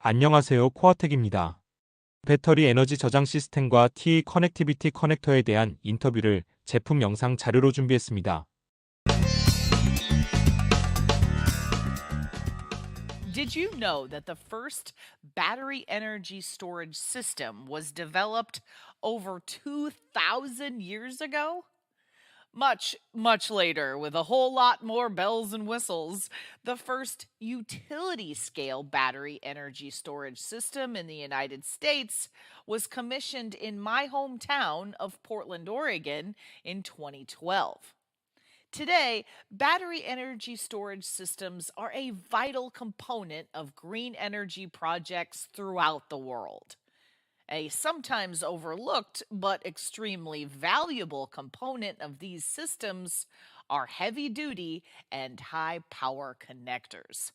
안녕하세요. 코아텍입니다. 배터리 에너지 저장 시스템과 TE 커넥티비티 커넥터에 대한 인터뷰를 제품 영상 자료로 준비했습니다. Did you know that the first battery energy storage system was developed over 2,000 years ago? Much later, with a whole lot more bells and whistles, the first utility scale battery energy storage system in the United States was commissioned in my hometown of Portland, Oregon in 2012. Today, battery energy storage systems are a vital component of green energy projects throughout the world. A sometimes overlooked but extremely valuable component of these systems are heavy duty and high power connectors.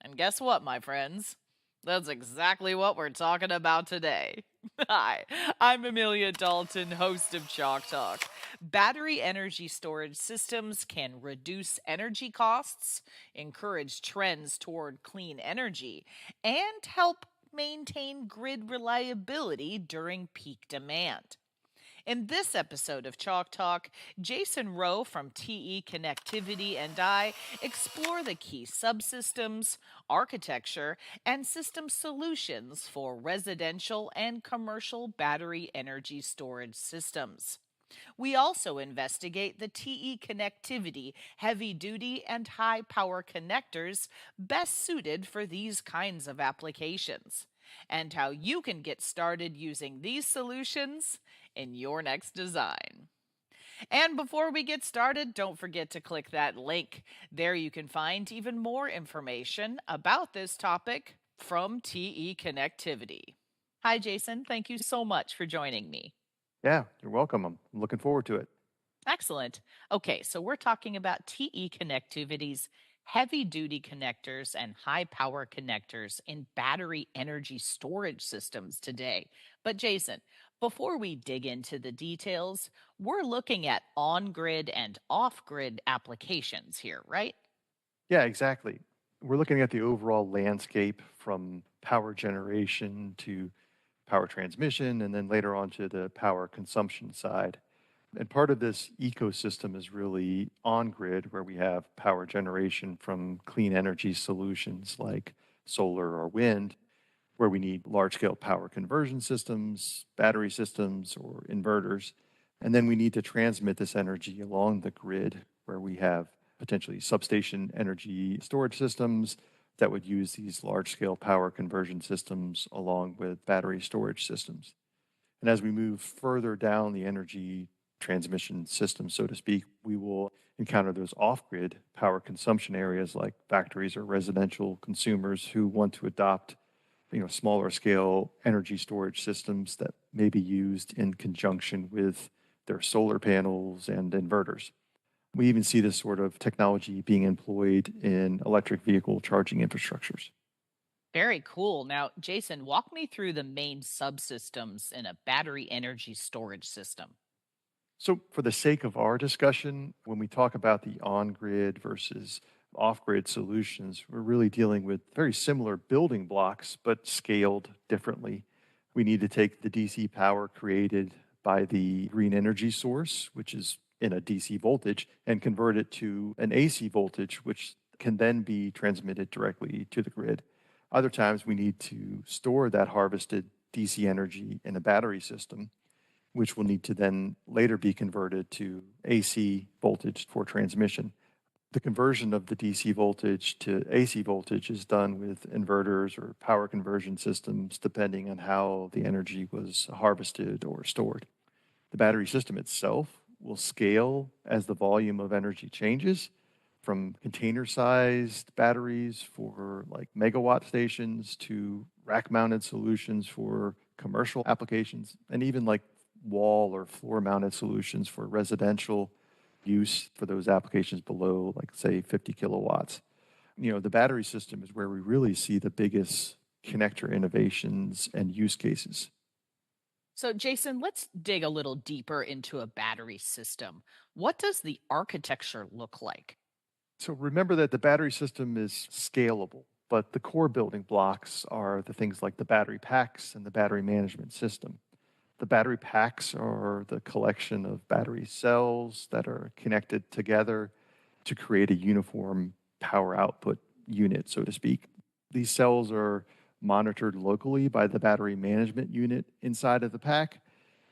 And guess what, my friends? That's exactly what we're talking about today. Hi, I'm Amelia Dalton, host of Chalk Talk. Battery energy storage systems can reduce energy costs, encourage trends toward clean energy, and help maintain grid reliability during peak demand. In this episode of Chalk Talk, Jason Row from TE Connectivity and I explore the key subsystems, architecture, and system solutions for residential and commercial battery energy storage systems. We also investigate the TE Connectivity heavy duty and high power connectors best suited for these kinds of applications, and how you can get started using these solutions in your next design. And before we get started, don't forget to click that link. There you can find even more information about this topic from TE Connectivity. Hi, Jason. Thank you so much for joining me. Yeah, you're welcome. I'm looking forward to it. Excellent. Okay, so we're talking about TE Connectivity's heavy-duty connectors and high-power connectors in battery energy storage systems today. But Jason, before we dig into the details, we're looking at on-grid and off-grid applications here, right? Yeah, exactly. We're looking at the overall landscape from power generation to power transmission, and then later on to the power consumption side. And part of this ecosystem is really on-grid, where we have power generation from clean energy solutions like solar or wind, where we need large-scale power conversion systems, battery systems, or inverters. And then we need to transmit this energy along the grid, where we have potentially substation energy storage systems that would use these large-scale power conversion systems along with battery storage systems. And as we move further down the energy transmission system, so to speak, we will encounter those off-grid power consumption areas like factories or residential consumers who want to adopt smaller scale energy storage systems that may be used in conjunction with their solar panels and inverters. We even see this sort of technology being employed in electric vehicle charging infrastructures. Very cool. Now, Jason, walk me through the main subsystems in a battery energy storage system. So, for the sake of our discussion, when we talk about the on-grid versus off-grid solutions, we're really dealing with very similar building blocks, but scaled differently. We need to take the DC power created by the green energy source, which is in a DC voltage, and convert it to an AC voltage, which can then be transmitted directly to the grid. Other times, we need to store that harvested DC energy in a battery system, which will need to then later be converted to AC voltage for transmission. The conversion of the DC voltage to AC voltage is done with inverters or power conversion systems, depending on how the energy was harvested or stored. The battery system itself will scale as the volume of energy changes, from container-sized batteries for like megawatt stations to rack-mounted solutions for commercial applications, and even like wall or floor-mounted solutions for residential use for those applications below, like, say, 50 kilowatts. The battery system is where we really see the biggest connector innovations and use cases. So, Jason, let's dig a little deeper into a battery system. What does the architecture look like? So remember that the battery system is scalable. But the core building blocks are the things like the battery packs and the battery management system. The battery packs are the collection of battery cells that are connected together to create a uniform power output unit, so to speak. These cells are monitored locally by the battery management unit inside of the pack,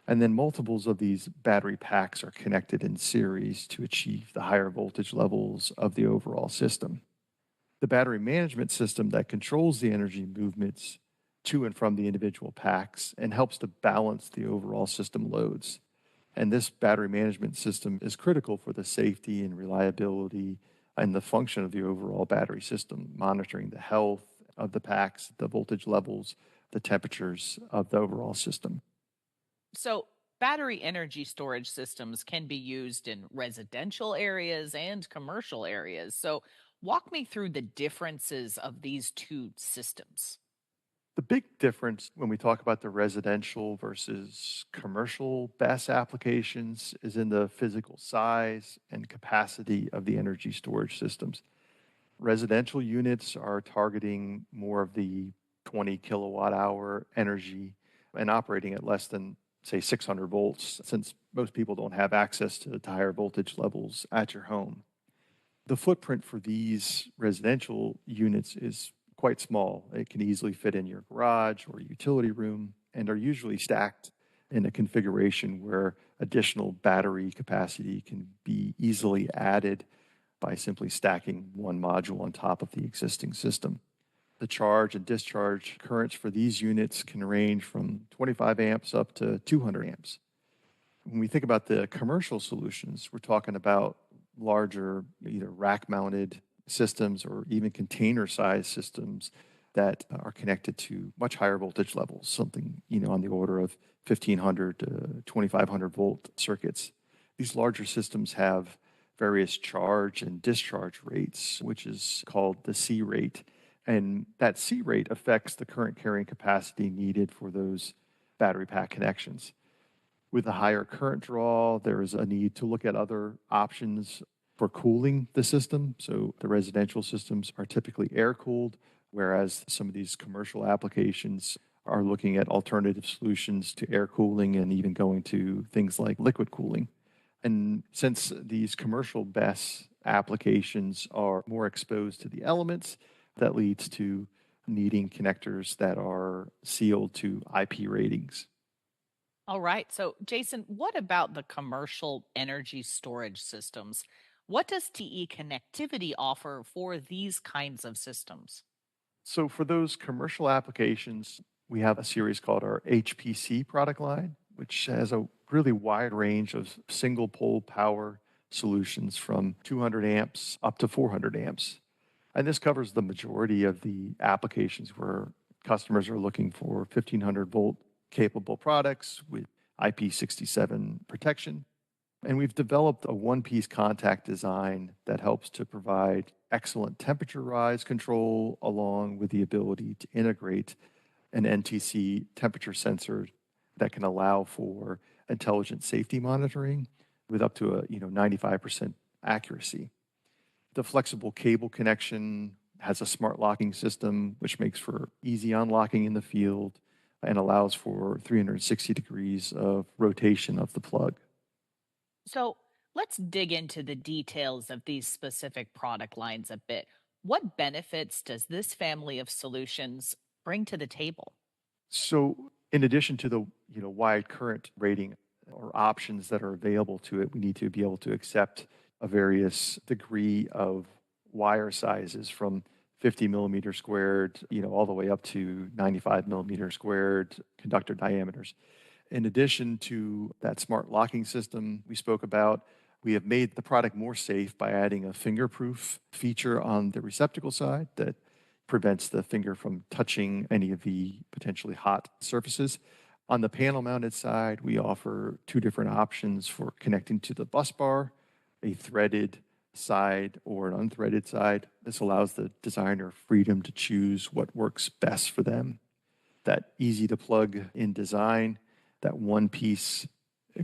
and then multiples of these battery packs are connected in series to achieve the higher voltage levels of the overall system. The battery management system that controls the energy movements to and from the individual packs and helps to balance the overall system loads. And this battery management system is critical for the safety and reliability and the function of the overall battery system, monitoring the health of the packs, the voltage levels, the temperatures of the overall system. So, battery energy storage systems can be used in residential areas and commercial areas. So, walk me through the differences of these two systems. The big difference when we talk about the residential versus commercial BESS applications is in the physical size and capacity of the energy storage systems. Residential units are targeting more of the 20 kilowatt hour energy and operating at less than, say, 600 volts, since most people don't have access to higher voltage levels at your home. The footprint for these residential units is quite small. It can easily fit in your garage or utility room and are usually stacked in a configuration where additional battery capacity can be easily added by simply stacking one module on top of the existing system. The charge and discharge currents for these units can range from 25 amps up to 200 amps. When we think about the commercial solutions, we're talking about larger, either rack-mounted systems or even container-sized systems that are connected to much higher voltage levels, something on the order of 1,500 to 2,500 volt circuits. These larger systems have various charge and discharge rates, which is called the C rate. And that C rate affects the current carrying capacity needed for those battery pack connections. With a higher current draw, there is a need to look at other options for cooling the system. So the residential systems are typically air-cooled, whereas some of these commercial applications are looking at alternative solutions to air cooling and even going to things like liquid cooling. And since these commercial BESS applications are more exposed to the elements, that leads to needing connectors that are sealed to IP ratings. All right. So, Jason, what about the commercial energy storage systems? What does TE Connectivity offer for these kinds of systems? So for those commercial applications, we have a series called our HPC product line, which has a really wide range of single pole power solutions from 200 amps up to 400 amps. And this covers the majority of the applications where customers are looking for 1500 volt capable products with IP67 protection. And we've developed a one-piece contact design that helps to provide excellent temperature rise control along with the ability to integrate an NTC temperature sensor that can allow for intelligent safety monitoring with up to a 95% accuracy. The flexible cable connection has a smart locking system, which makes for easy unlocking in the field and allows for 360 degrees of rotation of the plug. So, let's dig into the details of these specific product lines a bit. What benefits does this family of solutions bring to the table? So, in addition to the wide current rating or options that are available to it, we need to be able to accept a various degree of wire sizes from 50 millimeter squared, all the way up to 95 millimeter squared conductor diameters. In addition to that smart locking system we spoke about, we have made the product more safe by adding a fingerproof feature on the receptacle side that prevents the finger from touching any of the potentially hot surfaces. On the panel mounted side, we offer two different options for connecting to the bus bar, a threaded side or an unthreaded side. This allows the designer freedom to choose what works best for them. That easy to plug in design, that one piece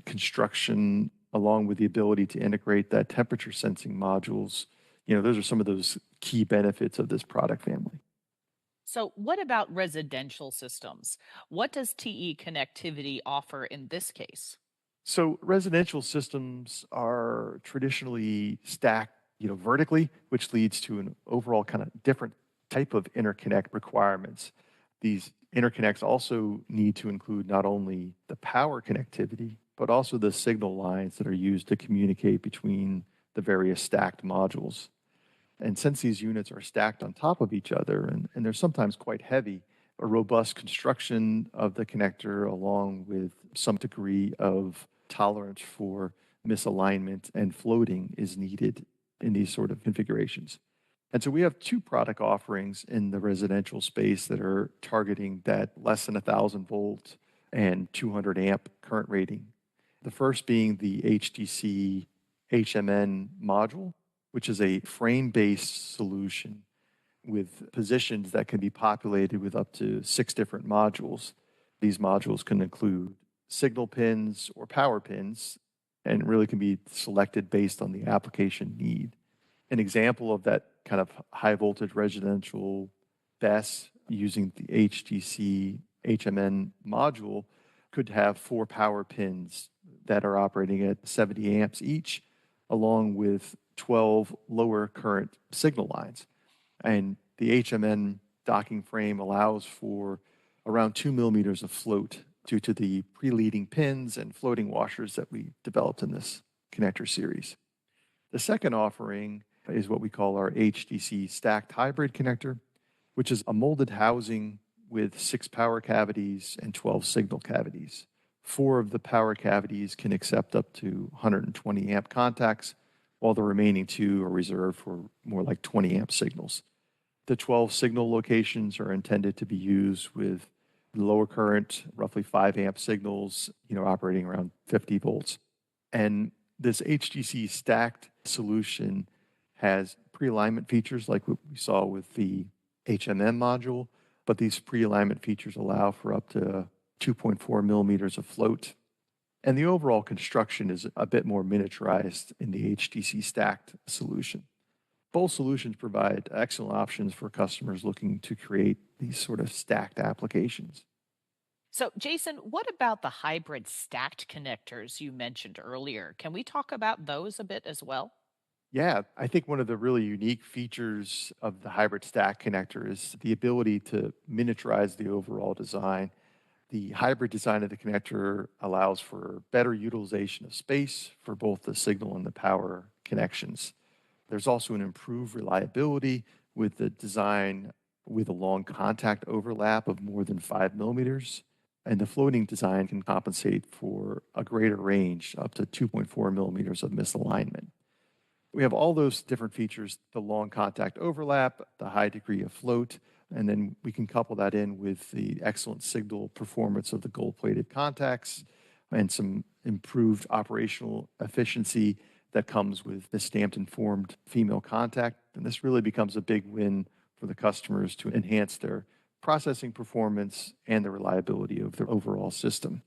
construction, along with the ability to integrate that temperature sensing modules, those are some of those key benefits of this product family. So, what about residential systems? What does TE connectivity offer in this case? So residential systems are traditionally stacked, vertically, which leads to an overall kind of different type of interconnect requirements. These interconnects also need to include not only the power connectivity, but also the signal lines that are used to communicate between the various stacked modules. And since these units are stacked on top of each other and they're sometimes quite heavy, a robust construction of the connector, along with some degree of tolerance for misalignment and floating, is needed in these sort of configurations. And so we have two product offerings in the residential space that are targeting that less than 1,000 volt and 200 amp current rating. The first being the HDC HMN module, which is a frame-based solution with positions that can be populated with up to 6 different modules. These modules can include signal pins or power pins and really can be selected based on the application need. An example of that kind of high voltage residential BESS using the HDC HMN module could have 4 power pins that are operating at 70 amps each, along with 12 lower current signal lines. And the HMN docking frame allows for around 2 millimeters of float due to the pre-leading pins and floating washers that we developed in this connector series. The second offering is what we call our HDC stacked hybrid connector, which is a molded housing with 6 power cavities and 12 signal cavities. 4 of the power cavities can accept up to 120 amp contacts, while the remaining 2 are reserved for more like 20 amp signals. The 12 signal locations are intended to be used with lower current, roughly 5 amp signals, operating around 50 volts. And this HDC stacked solution has pre-alignment features like what we saw with the HMM module, but these pre-alignment features allow for up to 2.4 millimeters of float. And the overall construction is a bit more miniaturized in the HDC stacked solution. Both solutions provide excellent options for customers looking to create these sort of stacked applications. So, Jason, what about the hybrid stacked connectors you mentioned earlier? Can we talk about those a bit as well? Yeah, I think one of the really unique features of the hybrid stack connector is the ability to miniaturize the overall design. The hybrid design of the connector allows for better utilization of space for both the signal and the power connections. There's also an improved reliability with the design with a long contact overlap of more than 5 millimeters. And the floating design can compensate for a greater range, up to 2.4 millimeters of misalignment. We have all those different features, the long contact overlap, the high degree of float, and then we can couple that in with the excellent signal performance of the gold-plated contacts and some improved operational efficiency that comes with the stamped informed female contact. And this really becomes a big win for the customers to enhance their processing performance and the reliability of their overall system.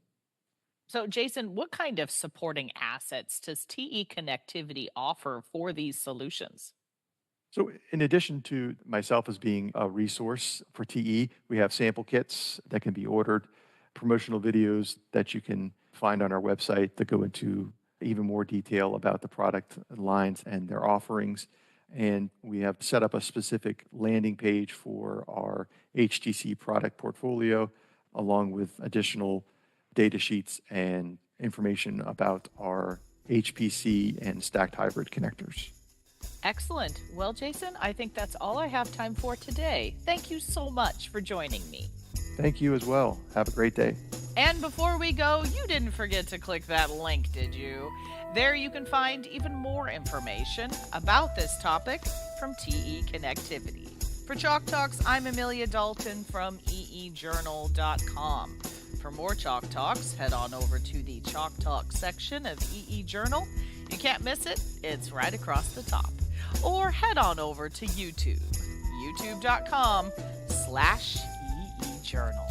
So, Jason, what kind of supporting assets does TE Connectivity offer for these solutions? So in addition to myself as being a resource for TE, we have sample kits that can be ordered, promotional videos that you can find on our website that go into even more detail about the product lines and their offerings. And we have set up a specific landing page for our HTC product portfolio, along with additional data sheets and information about our HPC and stacked hybrid connectors. Excellent. Well, Jason, I think that's all I have time for today. Thank you so much for joining me. Thank you as well. Have a great day. And before we go, you didn't forget to click that link, did you? There you can find even more information about this topic from TE Connectivity. For Chalk Talks, I'm Amelia Dalton from eejournal.com. For more Chalk Talks, head on over to the Chalk Talk section of EE Journal. You can't miss it, it's right across the top. Or head on over to YouTube, youtube.com/EE Journal.